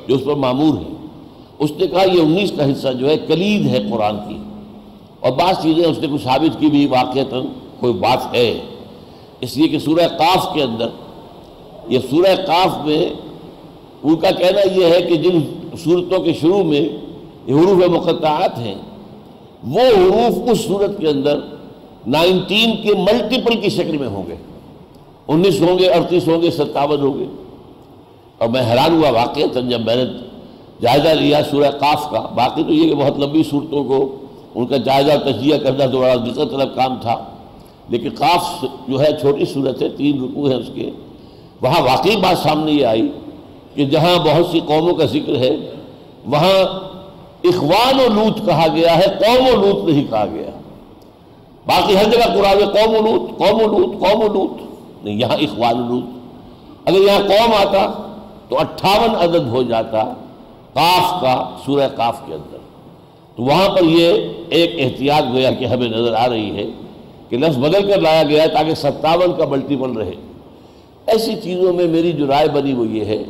جو اس پر معمور ہے، اس نے کہا یہ 19 کا حصہ جو ہے کلید ہے قرآن کی، اور بعض چیزیں اس نے کچھ ثابت کی بھی واقعتاً کوئی بات ہے، اس لیے کہ سورہ قاف کے اندر، یہ سورہ قاف میں ان کا کہنا یہ ہے کہ جن صورتوں کے شروع میں یہ حروف مقطعات ہیں، وہ حروف اس صورت کے اندر 19 کے ملٹیپل کی شکل میں ہوں گے، 19 ہوں گے، 38 ہوں گے، 57 ہوں گے۔ اور میں حیران ہوا واقعتاً جب میں نے جائزہ لیا سورہ قاف کا، باقی تو یہ کہ بہت لمبی صورتوں کو ان کا جائزہ تجزیہ کرنا تو بڑا دقت طلب کام تھا، لیکن قاف جو ہے چھوٹی صورت ہے، 3 رکوع ہیں اس کے، وہاں واقعی بات سامنے یہ آئی کہ جہاں بہت سی قوموں کا ذکر ہے وہاں اخوان و لوط کہا گیا ہے، قوم و لوط نہیں کہا گیا۔ باقی ہر جگہ قرآن میں قوم و لوط، قوم و لوط، قوم و لوط، نہیں، یہاں اخوان و لوط۔ اگر یہاں قوم آتا تو 58 عدد ہو جاتا قاف کا سورہ قاف کے اندر، تو وہاں پر یہ ایک احتیاط گویا کہ ہمیں نظر آ رہی ہے کہ لفظ بدل کر لایا گیا ہے تاکہ 57 کا ملٹیپل رہے۔ ایسی چیزوں میں میری جو رائے بنی وہ یہ ہے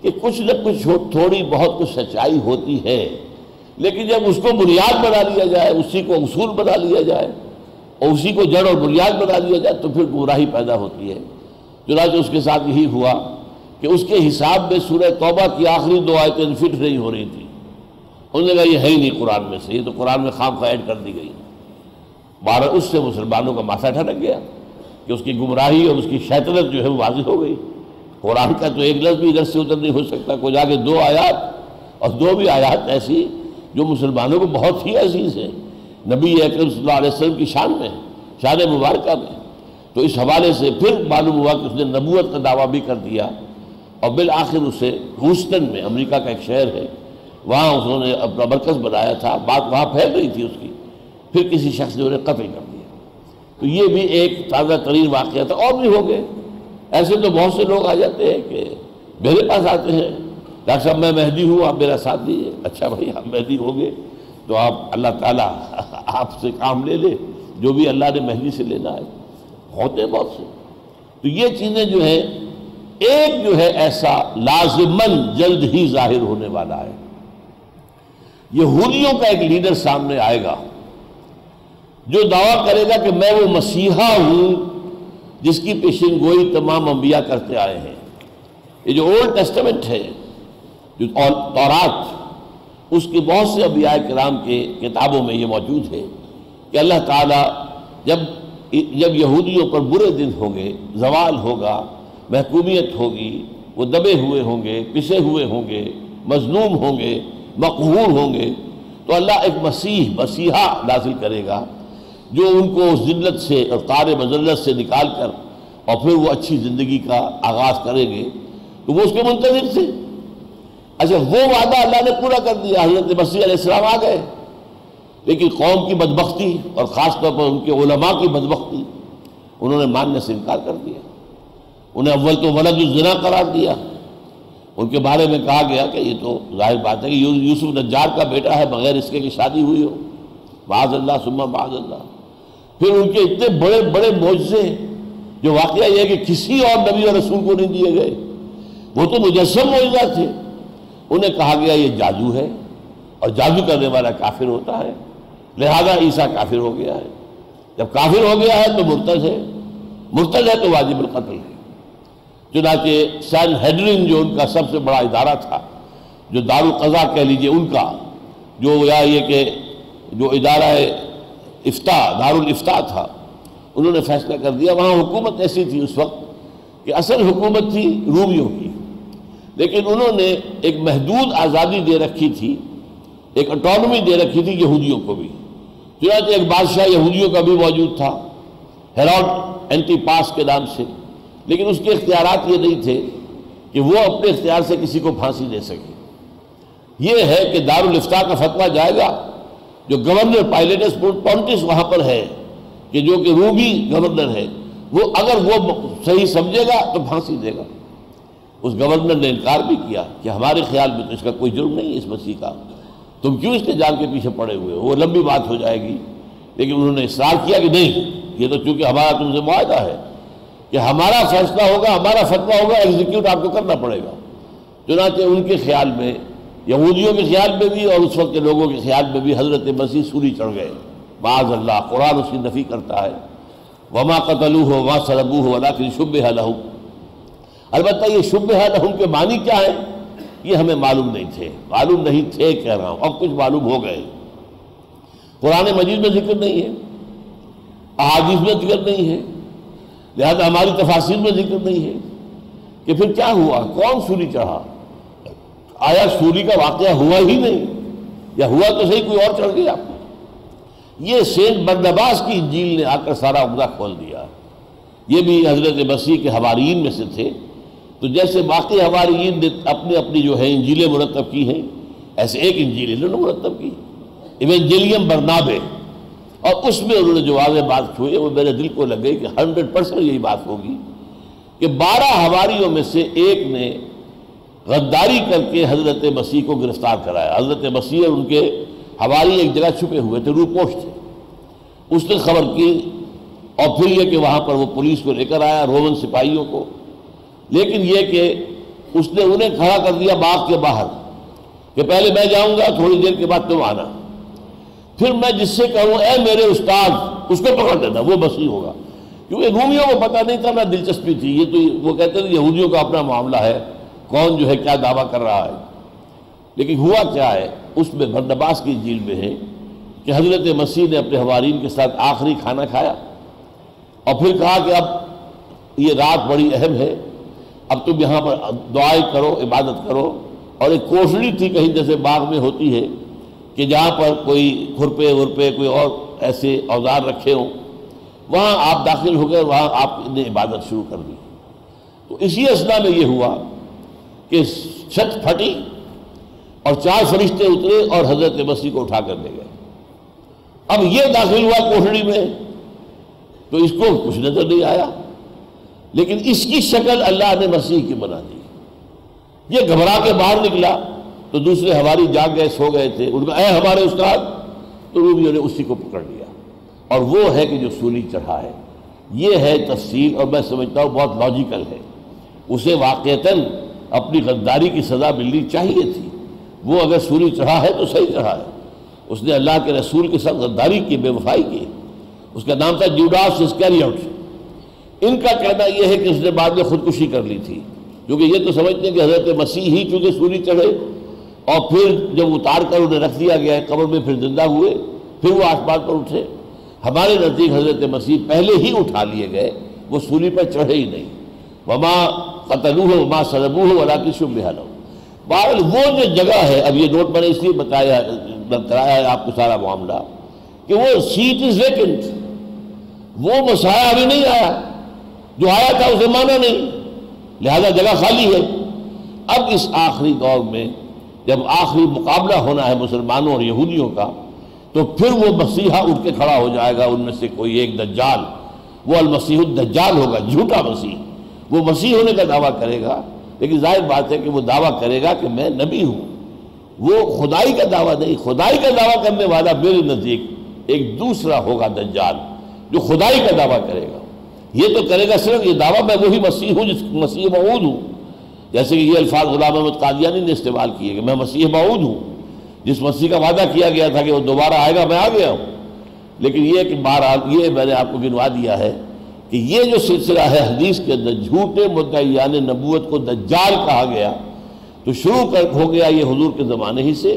کہ کچھ نہ کچھ تھوڑی بہت کچھ سچائی ہوتی ہے، لیکن جب اس کو بنیاد بنا لیا جائے، اسی کو اصول بنا لیا جائے اور اسی کو جڑ اور بنیاد بنا لیا جائے تو پھر گمراہی پیدا ہوتی ہے۔ چنانچہ اس کے ساتھ یہی ہوا کہ اس کے حساب میں سورہ توبہ کی آخری 2 آیتیں فٹ نہیں ہو رہی تھی، انہوں نے کہا یہ ہے ہی نہیں قرآن میں سے، یہ تو قرآن میں خام خواہ ایڈ کر دی گئی۔ بہرحال اس سے مسلمانوں کا ماتھا ٹھنک گیا کہ اس کی گمراہی اور اس کی شیطنت جو ہے وہ واضح ہو گئی۔ قرآن کا تو ایک لفظ بھی ادھر سے ادھر نہیں ہو سکتا، کوئی جا کے 2 آیات، اور 2 بھی آیات ایسی جو مسلمانوں کو بہت ہی عزیز ہیں، نبی اکرم صلی اللہ علیہ وسلم کی شان میں، شان مبارکہ میں۔ تو اس حوالے سے پھر معلوم ہوا کہ اس نے نبوت کا دعویٰ بھی کر دیا، اور بالآخر اسے ہیوسٹن میں، امریکہ کا ایک شہر ہے، وہاں انہوں نے اپنا مرکز بنایا تھا، بات وہاں پھیل رہی تھی اس کی، پھر کسی شخص نے انہیں قتل کر دیا۔ تو یہ بھی ایک تازہ ترین واقعہ تھا، اور بھی ہو گئے ایسے۔ تو بہت سے لوگ آ جاتے ہیں کہ میرے پاس آتے ہیں، ڈاکٹر صاحب میں مہدی ہوں، آپ میرا ساتھ دیجیے۔ اچھا بھائی، آپ مہدی ہوں گے تو آپ اللہ تعالیٰ آپ سے کام لے لے، جو بھی اللہ نے مہدی سے لینا ہے، ہوتے ہیں بہت سے۔ تو یہ چیزیں جو ہیں، ایک جو ہے ایسا لازماً جلد ہی ظاہر ہونے والا ہے، یہودیوں کا ایک لیڈر سامنے آئے گا جو دعویٰ کرے گا کہ میں وہ مسیحا ہوں جس کی پیشن گوئی تمام انبیاء کرتے آئے ہیں۔ یہ جو اولڈ ٹیسٹمنٹ ہے، جو تورات، اس کے بہت سے انبیاء کرام کے کتابوں میں یہ موجود ہے کہ اللہ تعالیٰ جب یہودیوں پر برے دن ہوں گے، زوال ہوگا، محکومیت ہوگی، وہ دبے ہوئے ہوں گے، پسے ہوئے ہوں گے، مظلوم ہوں گے، مقہور ہوں گے، تو اللہ ایک مسیحا نازل کرے گا جو ان کو اس ذلت سے اور قعر مذلت سے نکال کر اور پھر وہ اچھی زندگی کا آغاز کریں گے۔ تو وہ اس کے منتظر تھے۔ اچھا، وہ وعدہ اللہ نے پورا کر دیا، حضرت مسیح علیہ السلام آ گئے، لیکن قوم کی بدبختی اور خاص طور پر ان کے علماء کی بدبختی، انہوں نے ماننے سے انکار کر دیا۔ انہیں اول تو ولد الزنا قرار دیا، ان کے بارے میں کہا گیا کہ یہ تو ظاہر بات ہے کہ یوسف نجار کا بیٹا ہے، بغیر اس کے کہ شادی ہوئی ہو، معاذ اللہ ثم معاذ اللہ۔ پھر ان کے اتنے بڑے بڑے معجزے جو واقعہ یہ ہے کہ کسی اور نبی اور رسول کو نہیں دیے گئے، وہ تو مجسم معجزات تھے۔ انہیں کہا گیا یہ جادو ہے، اور جادو کرنے والا کافر ہوتا ہے، لہذا عیسیٰ کافر ہو گیا ہے۔ جب کافر ہو گیا ہے تو مرتد ہے، مرتد ہے تو واجب القتل ہے۔ چنانچہ سین ہیڈرن جو ان کا سب سے بڑا ادارہ تھا، جو دارالقضاء کہہ لیجئے ان کا، جو یا یہ کہ جو ادارہ افتاء، دارالفتاء تھا، انہوں نے فیصلہ کر دیا۔ وہاں حکومت ایسی تھی اس وقت کہ اصل حکومت تھی رومیوں کی، لیکن انہوں نے ایک محدود آزادی دے رکھی تھی، ایک اٹانومی دے رکھی تھی یہودیوں کو بھی۔ چنانچہ ایک بادشاہ یہودیوں کا بھی موجود تھا، ہیروڈ اینٹی پاس کے نام سے، لیکن اس کے اختیارات یہ نہیں تھے کہ وہ اپنے اختیار سے کسی کو پھانسی دے سکے۔ یہ ہے کہ دارالفتاء کا فتویٰ جائے گا، جو گورنر پائلیٹس پونٹس وہاں پر ہے کہ جو کہ رومی گورنر ہے، وہ اگر وہ صحیح سمجھے گا تو پھانسی دے گا۔ اس گورنر نے انکار بھی کیا کہ ہمارے خیال میں تو اس کا کوئی جرم نہیں ہے اس مسیح کا، تم کیوں اس کے جان کے پیچھے پڑے ہوئے ہو، وہ لمبی بات ہو جائے گی۔ لیکن انہوں نے اصرار کیا کہ نہیں، یہ تو چونکہ ہمارا تم سے معاہدہ ہے کہ ہمارا فیصلہ ہوگا، ہمارا فتویٰ ہوگا، ایگزیکیوٹ آپ کو کرنا پڑے گا۔ چنانچہ ان کے خیال میں، یہودیوں کے خیال میں بھی اور اس وقت کے لوگوں کے خیال میں بھی حضرت مسیح سولی چڑھ گئے، معاذ اللہ۔ قرآن اس کی نفی کرتا ہے، وما قتلوہ وما صلبوہ ولکن شبہ لہم۔ البتہ یہ شبہ لہم کے معنی کیا ہے یہ ہمیں معلوم نہیں تھے، کہہ رہا ہوں، اب کچھ معلوم ہو گئے۔ قرآن مجید میں ذکر نہیں ہے، احادیث میں ذکر نہیں ہے، لہذا ہماری تفاسیر میں ذکر نہیں ہے کہ پھر کیا ہوا، کون سولی چڑھا؟ آیا سولی کا واقعہ ہوا ہی نہیں، یا ہوا تو صحیح کوئی اور چڑھ گیا؟ یہ سینٹ برنباس کی انجیل نے آ کر سارا عمدہ کھول دیا۔ یہ بھی حضرت مسیح کے حواریین میں سے تھے، تو جیسے باقی حواریین نے اپنی اپنی جو ہے انجیلیں مرتب کی ہیں، ایسے ایک انجیل انہوں نے مرتب کی، ایونجیلیم برنابے، اور اس میں انہوں نے جو واضح بات چھوئی وہ میرے دل کو لگے کہ 100% یہی بات ہوگی کہ 12 حواریوں میں سے ایک نے غداری کر کے حضرت مسیح کو گرفتار کرایا۔ حضرت مسیح اور ان کے حواری ایک جگہ چھپے ہوئے تھے، روپوش تھے، اس نے خبر کی، اور پھر یہ کہ وہاں پر وہ پولیس کو لے کر آیا، رومن سپاہیوں کو، لیکن یہ کہ اس نے انہیں کھڑا کر دیا باغ کے باہر کہ پہلے میں جاؤں گا، تھوڑی دیر کے بعد تم آنا، پھر میں جس سے کہوں اے میرے استاد، اس کو پکڑ لینا، وہ مسیح ہوگا۔ کیونکہ رومیوں کو پتہ نہیں تھا، نہ دلچسپی تھی، یہ تو وہ کہتے ہیں یہودیوں کا اپنا معاملہ ہے، کون جو ہے کیا دعویٰ کر رہا ہے۔ لیکن ہوا کیا ہے، اس میں برنباس کی انجیل میں ہے کہ حضرت مسیح نے اپنے حوارین کے ساتھ آخری کھانا کھایا، اور پھر کہا کہ اب یہ رات بڑی اہم ہے، اب تم یہاں پر دعائیں کرو، عبادت کرو، اور ایک کوٹڑی تھی کہیں جیسے باغ میں ہوتی ہے کہ جہاں پر کوئی کھرپے ورپے کوئی اور ایسے اوزار رکھے ہوں، وہاں آپ داخل ہو گئے، وہاں آپ نے عبادت شروع کر دی۔ تو اسی اثنا میں یہ ہوا کہ چھت پھٹی اور 4 فرشتے اترے اور حضرت مسیح کو اٹھا کر لے گئے۔ اب یہ داخل ہوا کوٹڑی میں تو اس کو کچھ نظر نہیں آیا، لیکن اس کی شکل اللہ نے مسیح کی بنا دی۔ یہ گھبرا کے باہر نکلا تو دوسرے حواری جاگ گئے، سو گئے تھے، ان کا اے ہمارے استاد، تو رومیوں نے اسی کو پکڑ لیا، اور وہ ہے کہ جو سولی چڑھا ہے۔ یہ ہے تفصیل، اور میں سمجھتا ہوں بہت لاجیکل ہے۔ اسے واقعتاً اپنی غداری کی سزا ملنی چاہیے تھی، وہ اگر سولی چڑھا ہے تو صحیح چڑھا ہے۔ اس نے اللہ کے رسول کے ساتھ غداری کی، بے وفائی کی۔ اس کا نام تھا جوڈاس اسکریوٹ۔ ان کا کہنا یہ ہے کہ اس نے بعد میں خودکشی کر لی تھی، کیونکہ یہ تو سمجھتے ہیں کہ حضرت مسیح ہی چونکہ سولی چڑھے اور پھر جب اتار کر انہیں رکھ دیا گیا ہے قبر میں، پھر زندہ ہوئے، پھر وہ آسمان پر اٹھے۔ ہمارے نزدیک حضرت مسیح پہلے ہی اٹھا لیے گئے، وہ سولی پر چڑھے ہی نہیں۔ وما قتلوہ وما صلبوہ ولکن شبہ لہم۔ بہرحال وہ جو جگہ ہے، اب یہ نوٹ میں نے اس لیے بتایا ہے آپ کو سارا معاملہ کہ وہ سیٹ از ویکنٹ، وہ مسیح ابھی نہیں آیا، جو آیا تھا اسے مانا نہیں، لہذا جگہ خالی ہے۔ اب اس آخری دور میں جب آخری مقابلہ ہونا ہے مسلمانوں اور یہودیوں کا، تو پھر وہ مسیحا اٹھ کے کھڑا ہو جائے گا، ان میں سے کوئی ایک دجال، وہ المسیح الدجال ہوگا، جھوٹا مسیح۔ وہ مسیح ہونے کا دعویٰ کرے گا، لیکن ظاہر بات ہے کہ وہ دعویٰ کرے گا کہ میں نبی ہوں، وہ خدائی کا دعویٰ نہیں۔ خدائی کا دعویٰ کرنے والا میرے نزدیک ایک دوسرا ہوگا دجال، جو خدائی کا دعویٰ کرے گا۔ یہ تو کرے گا صرف یہ دعویٰ میں وہی مسیح ہوں جس مسیح موعود ہوں، جیسے کہ یہ الفاظ غلام احمد قادیانی نے استعمال کیے کہ میں مسیح موعود ہوں، جس مسیح کا وعدہ کیا گیا تھا کہ وہ دوبارہ آئے گا، میں آ گیا ہوں۔ لیکن یہ کہ بہرحال یہ میں نے آپ کو گنوا دیا ہے کہ یہ جو سلسلہ ہے حدیث کے اندر جھوٹے مدعیان نبوت کو دجال کہا گیا، تو شروع ہو گیا یہ حضور کے زمانے ہی سے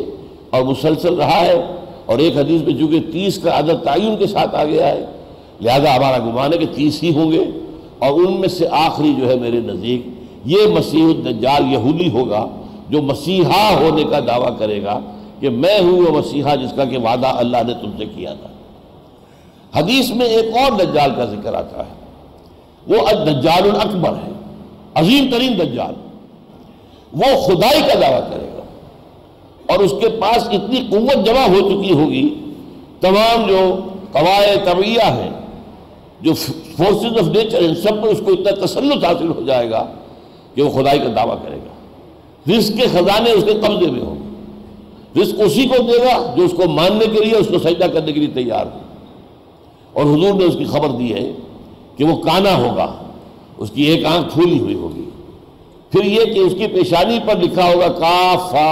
اور مسلسل رہا ہے، اور ایک حدیث میں چونکہ 30 کا عدد تعین کے ساتھ آ گیا ہے، لہذا ہمارا گمان ہے کہ 30 ہی ہوں گے، اور ان میں سے آخری جو ہے میرے نزدیک یہ مسیح الدجال یہودی ہوگا، جو مسیحا ہونے کا دعویٰ کرے گا کہ میں ہوں وہ مسیحا جس کا کہ وعدہ اللہ نے تم سے کیا تھا۔ حدیث میں ایک اور دجال کا ذکر آتا ہے، وہ الدجال الاکبر ہے، عظیم ترین دجال۔ وہ خدائی کا دعویٰ کرے گا، اور اس کے پاس اتنی قوت جمع ہو چکی ہوگی، تمام جو قواعد طبعیہ ہیں، جو فورسز آف نیچر، ان سب میں اس کو اتنا تسلط حاصل ہو جائے گا کہ وہ خدائی کا دعویٰ کرے گا۔ رزق کے خزانے اس کے قبضے میں ہوں گے، رزق اسی کو دے گا جو اس کو ماننے کے لیے، اس کو سجدہ کرنے کے لیے تیار ہو۔ اور حضور نے اس کی خبر دی ہے کہ وہ کانا ہوگا، اس کی ایک آنکھ پھولی ہوئی ہوگی، پھر یہ کہ اس کی پیشانی پر لکھا ہوگا کاف ہا